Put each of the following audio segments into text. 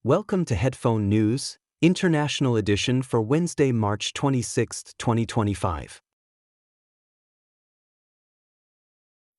Welcome to Headphone News, International Edition for Wednesday, March 26, 2025.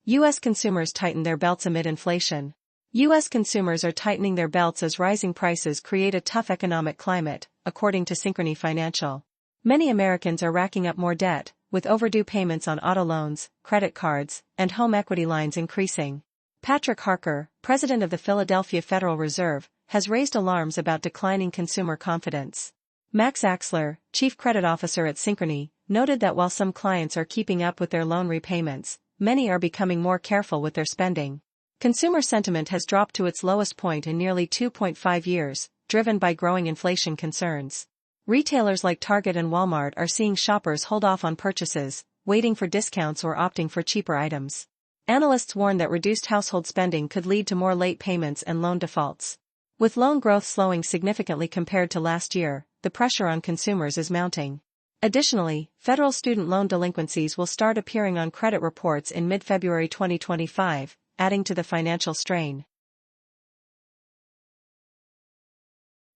U.S. consumers tighten their belts amid inflation. U.S. consumers are tightening their belts as rising prices create a tough economic climate, according to Synchrony Financial. Many Americans are racking up more debt, with overdue payments on auto loans, credit cards, and home equity lines increasing. Patrick Harker, president of the Philadelphia Federal Reserve, has raised alarms about declining consumer confidence. Max Axler, chief credit officer at Synchrony, noted that while some clients are keeping up with their loan repayments, many are becoming more careful with their spending. Consumer sentiment has dropped to its lowest point in nearly 2.5 years, driven by growing inflation concerns. Retailers like Target and Walmart are seeing shoppers hold off on purchases, waiting for discounts or opting for cheaper items. Analysts warn that reduced household spending could lead to more late payments and loan defaults. With loan growth slowing significantly compared to last year, the pressure on consumers is mounting. Additionally, federal student loan delinquencies will start appearing on credit reports in mid-February 2025, adding to the financial strain.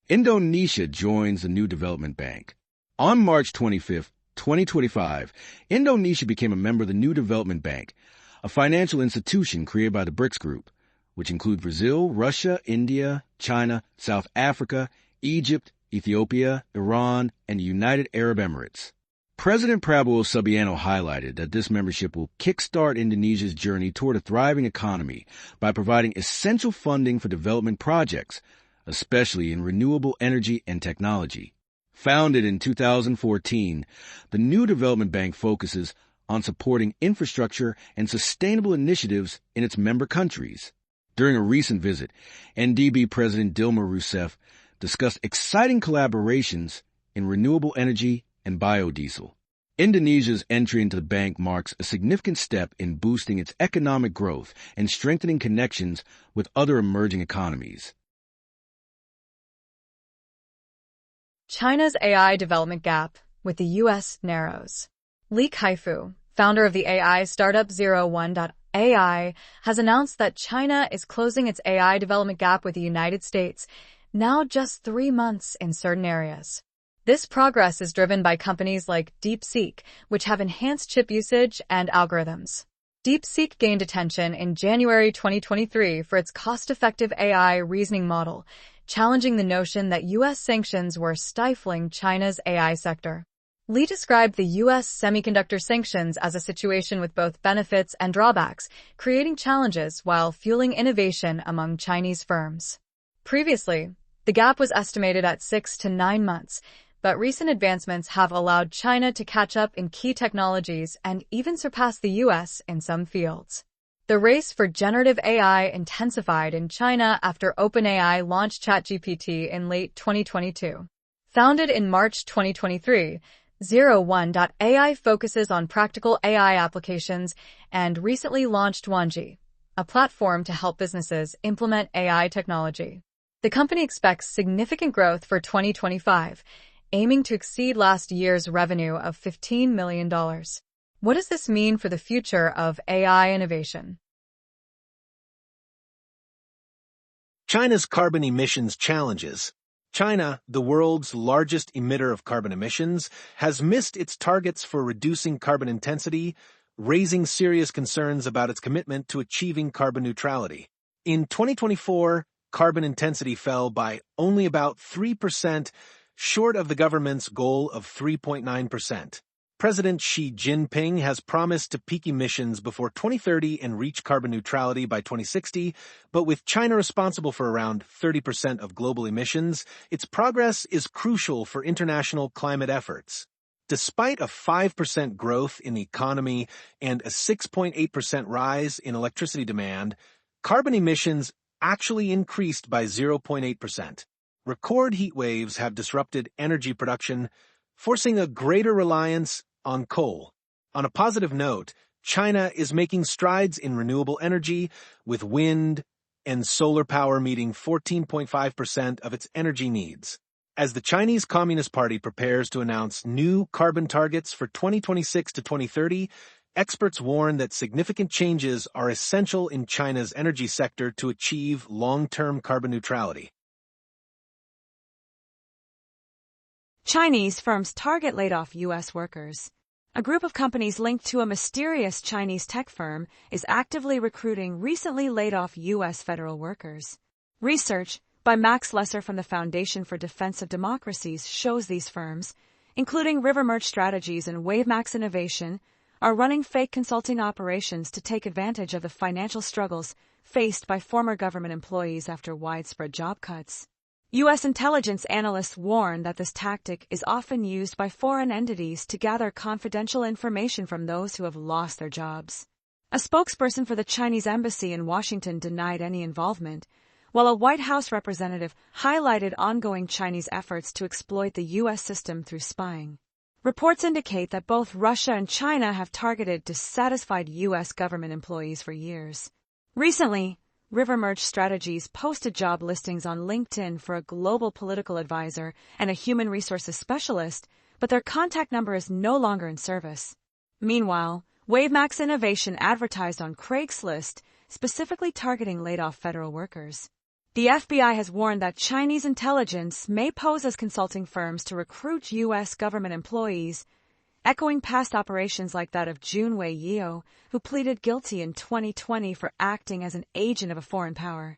Indonesia joins the new development bank. On March 25, 2025, Indonesia became a member of the new development bank, a financial institution created by the BRICS group, which include Brazil, Russia, India, China, South Africa, Egypt, Ethiopia, Iran, and the United Arab Emirates. President Prabowo Subianto highlighted that this membership will kickstart Indonesia's journey toward a thriving economy by providing essential funding for development projects, especially in renewable energy and technology. Founded in 2014, the new development bank focuses on supporting infrastructure and sustainable initiatives in its member countries. During a recent visit, NDB President Dilma Rousseff discussed exciting collaborations in renewable energy and biodiesel. Indonesia's entry into the bank marks a significant step in boosting its economic growth and strengthening connections with other emerging economies. China's AI development gap with the U.S. narrows. Li Kaifu, founder of the AI startup 01.AI, has announced that China is closing its AI development gap with the United States, now just 3 months in certain areas. This progress is driven by companies like DeepSeek, which have enhanced chip usage and algorithms. DeepSeek gained attention in January 2023 for its cost-effective AI reasoning model, challenging the notion that U.S. sanctions were stifling China's AI sector. Li described the U.S. semiconductor sanctions as a situation with both benefits and drawbacks, creating challenges while fueling innovation among Chinese firms. Previously, the gap was estimated at 6 to 9 months, but recent advancements have allowed China to catch up in key technologies and even surpass the U.S. in some fields. The race for generative AI intensified in China after OpenAI launched ChatGPT in late 2022. Founded in March 2023, 01.AI focuses on practical AI applications and recently launched Wanji, a platform to help businesses implement AI technology. The company expects significant growth for 2025, aiming to exceed last year's revenue of $15 million. What does this mean for the future of AI innovation? China's carbon emissions challenges. China, the world's largest emitter of carbon emissions, has missed its targets for reducing carbon intensity, raising serious concerns about its commitment to achieving carbon neutrality. In 2024, carbon intensity fell by only about 3%, short of the government's goal of 3.9%. President Xi Jinping has promised to peak emissions before 2030 and reach carbon neutrality by 2060, but with China responsible for around 30% of global emissions, its progress is crucial for international climate efforts. Despite a 5% growth in the economy and a 6.8% rise in electricity demand, carbon emissions actually increased by 0.8%. Record heat waves have disrupted energy production, forcing a greater reliance on coal. On a positive note, China is making strides in renewable energy, with wind and solar power meeting 14.5% of its energy needs. As the Chinese Communist Party prepares to announce new carbon targets for 2026 to 2030, experts warn that significant changes are essential in China's energy sector to achieve long-term carbon neutrality. Chinese firms target laid-off U.S. workers. A group of companies linked to a mysterious Chinese tech firm is actively recruiting recently laid-off U.S. federal workers. Research by Max Lesser from the Foundation for Defense of Democracies shows these firms, including Rivermerge Strategies and WaveMax Innovation, are running fake consulting operations to take advantage of the financial struggles faced by former government employees after widespread job cuts. U.S. intelligence analysts warn that this tactic is often used by foreign entities to gather confidential information from those who have lost their jobs. A spokesperson for the Chinese embassy in Washington denied any involvement, while a White House representative highlighted ongoing Chinese efforts to exploit the U.S. system through spying. Reports indicate that both Russia and China have targeted dissatisfied U.S. government employees for years. Recently, Rivermerge Strategies posted job listings on LinkedIn for a global political advisor and a human resources specialist, but their contact number is no longer in service. Meanwhile, WaveMax Innovation advertised on Craigslist, specifically targeting laid-off federal workers. The FBI has warned that Chinese intelligence may pose as consulting firms to recruit U.S. government employees, echoing past operations like that of Junwei Yeo, who pleaded guilty in 2020 for acting as an agent of a foreign power.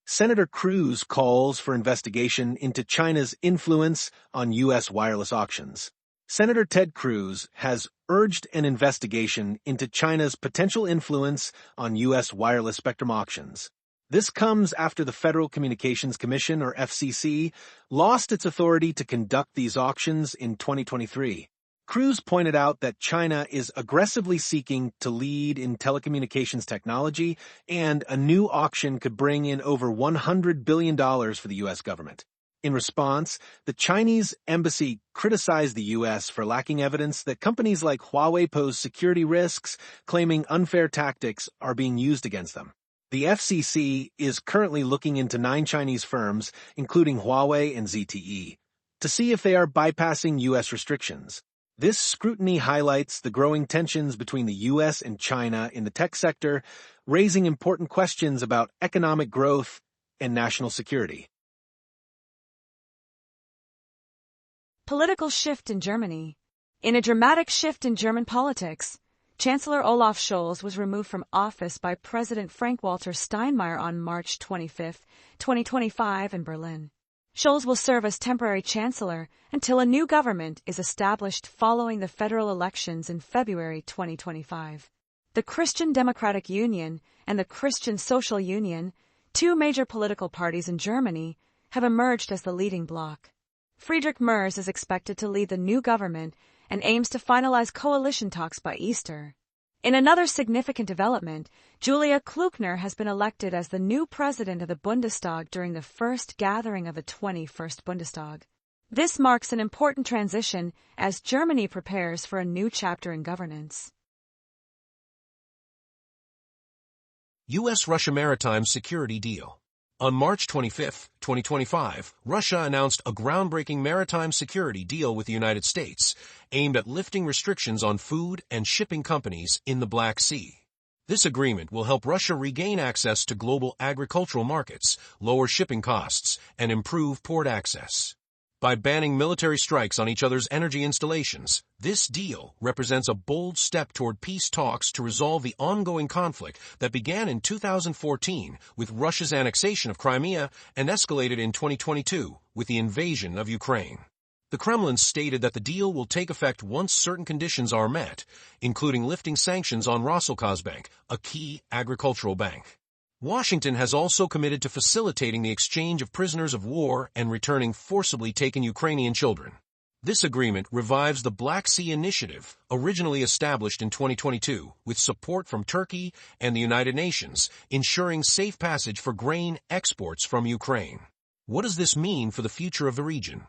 Senator Cruz calls for investigation into China's influence on U.S. wireless auctions. Senator Ted Cruz has urged an investigation into China's potential influence on U.S. wireless spectrum auctions. This comes after the Federal Communications Commission, or FCC, lost its authority to conduct these auctions in 2023. Cruz pointed out that China is aggressively seeking to lead in telecommunications technology, and a new auction could bring in over $100 billion for the U.S. government. In response, the Chinese embassy criticized the U.S. for lacking evidence that companies like Huawei pose security risks, claiming unfair tactics are being used against them. The FCC is currently looking into 9 Chinese firms, including Huawei and ZTE, to see if they are bypassing U.S. restrictions. This scrutiny highlights the growing tensions between the U.S. and China in the tech sector, raising important questions about economic growth and national security. Political shift in Germany. In a dramatic shift in German politics, Chancellor Olaf Scholz was removed from office by President Frank-Walter Steinmeier on March 25, 2025 in Berlin. Scholz will serve as temporary chancellor until a new government is established following the federal elections in February 2025. The Christian Democratic Union and the Christian Social Union, 2 major political parties in Germany, have emerged as the leading bloc. Friedrich Merz is expected to lead the new government and aims to finalize coalition talks by Easter. In another significant development, Julia Klöckner has been elected as the new president of the Bundestag during the first gathering of the 21st Bundestag. This marks an important transition as Germany prepares for a new chapter in governance. U.S.-Russia Maritime Security Deal. On March 25, 2025, Russia announced a groundbreaking maritime security deal with the United States, aimed at lifting restrictions on food and shipping companies in the Black Sea. This agreement will help Russia regain access to global agricultural markets, lower shipping costs, and improve port access. By banning military strikes on each other's energy installations, this deal represents a bold step toward peace talks to resolve the ongoing conflict that began in 2014 with Russia's annexation of Crimea and escalated in 2022 with the invasion of Ukraine. The Kremlin stated that the deal will take effect once certain conditions are met, including lifting sanctions on Roskosbank, a key agricultural bank. Washington has also committed to facilitating the exchange of prisoners of war and returning forcibly taken Ukrainian children. This agreement revives the Black Sea Initiative, originally established in 2022, with support from Turkey and the United Nations, ensuring safe passage for grain exports from Ukraine. What does this mean for the future of the region?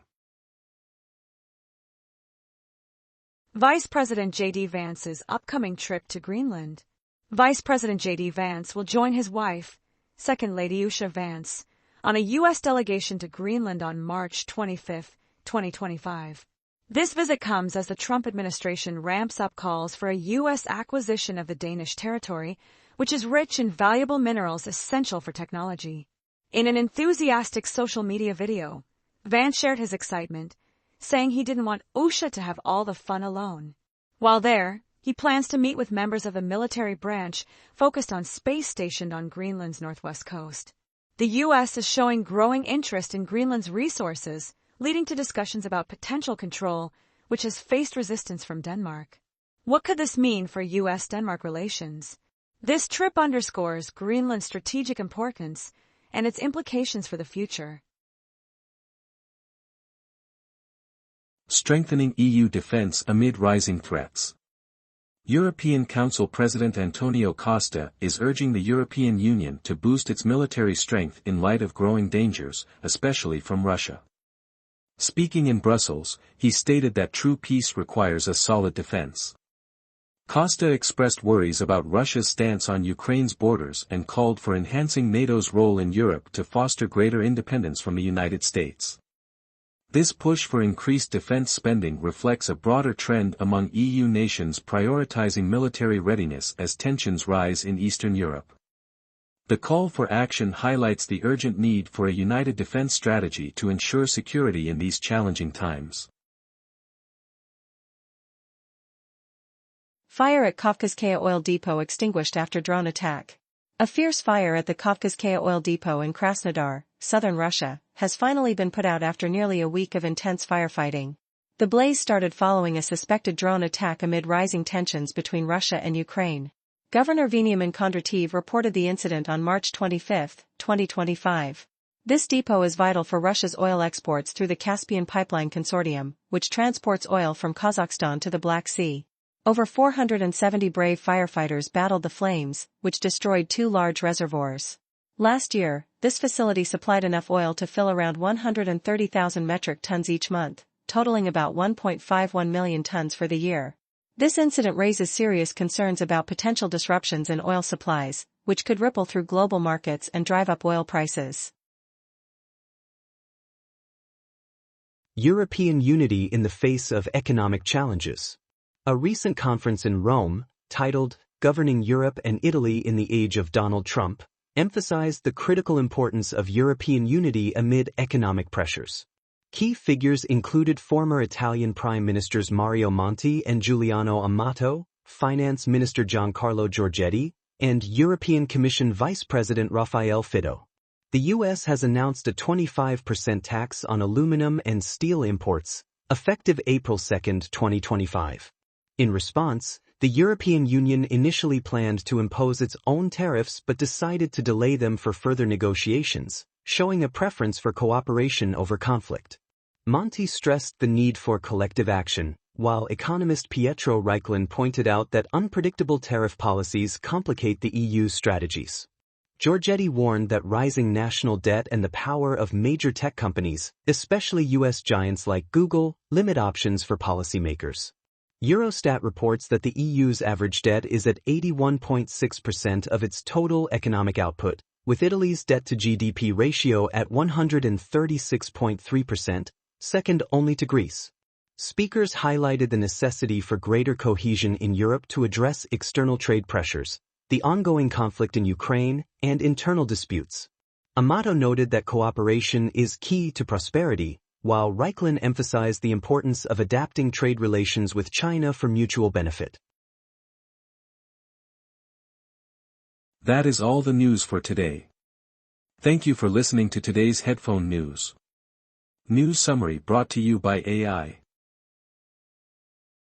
Vice President J.D. Vance's upcoming trip to Greenland. Vice President J.D. Vance will join his wife, Second Lady Usha Vance, on a U.S. delegation to Greenland on March 25, 2025. This visit comes as the Trump administration ramps up calls for a U.S. acquisition of the Danish territory, which is rich in valuable minerals essential for technology. In an enthusiastic social media video, Vance shared his excitement, saying he didn't want OSHA to have all the fun alone. While there, he plans to meet with members of a military branch focused on space stationed on Greenland's northwest coast. The U.S. is showing growing interest in Greenland's resources, leading to discussions about potential control, which has faced resistance from Denmark. What could this mean for U.S.-Denmark relations? This trip underscores Greenland's strategic importance and its implications for the future. Strengthening EU defense amid rising threats. European Council President Antonio Costa is urging the European Union to boost its military strength in light of growing dangers, especially from Russia. Speaking in Brussels, he stated that true peace requires a solid defense. Costa expressed worries about Russia's stance on Ukraine's borders and called for enhancing NATO's role in Europe to foster greater independence from the United States. This push for increased defense spending reflects a broader trend among EU nations prioritizing military readiness as tensions rise in Eastern Europe. The call for action highlights the urgent need for a united defense strategy to ensure security in these challenging times. Fire at Kavkazskaya oil depot extinguished after drone attack. A fierce fire at the Kavkazskaya oil depot in Krasnodar, southern Russia, has finally been put out after nearly a week of intense firefighting. The blaze started following a suspected drone attack amid rising tensions between Russia and Ukraine. Governor Veniamin Kondrativ reported the incident on March 25, 2025. This depot is vital for Russia's oil exports through the Caspian Pipeline Consortium, which transports oil from Kazakhstan to the Black Sea. Over 470 brave firefighters battled the flames, which destroyed 2 large reservoirs. Last year, this facility supplied enough oil to fill around 130,000 metric tons each month, totaling about 1.51 million tons for the year. This incident raises serious concerns about potential disruptions in oil supplies, which could ripple through global markets and drive up oil prices. European unity in the face of economic challenges. A recent conference in Rome, titled Governing Europe and Italy in the Age of Donald Trump, emphasized the critical importance of European unity amid economic pressures. Key figures included former Italian Prime Ministers Mario Monti and Giuliano Amato, Finance Minister Giancarlo Giorgetti, and European Commission Vice President Rafael Fico. The U.S. has announced a 25% tax on aluminum and steel imports, effective April 2, 2025. In response, the European Union initially planned to impose its own tariffs but decided to delay them for further negotiations, showing a preference for cooperation over conflict. Monti stressed the need for collective action, while economist Pietro Reichlen pointed out that unpredictable tariff policies complicate the EU's strategies. Giorgetti warned that rising national debt and the power of major tech companies, especially U.S. giants like Google, limit options for policymakers. Eurostat reports that the EU's average debt is at 81.6% of its total economic output, with Italy's debt-to-GDP ratio at 136.3%, second only to Greece. Speakers highlighted the necessity for greater cohesion in Europe to address external trade pressures, the ongoing conflict in Ukraine, and internal disputes. Amato noted that cooperation is key to prosperity, while Reichlen emphasized the importance of adapting trade relations with China for mutual benefit. That is all the news for today. Thank you for listening to today's headphone news. News summary brought to you by AI.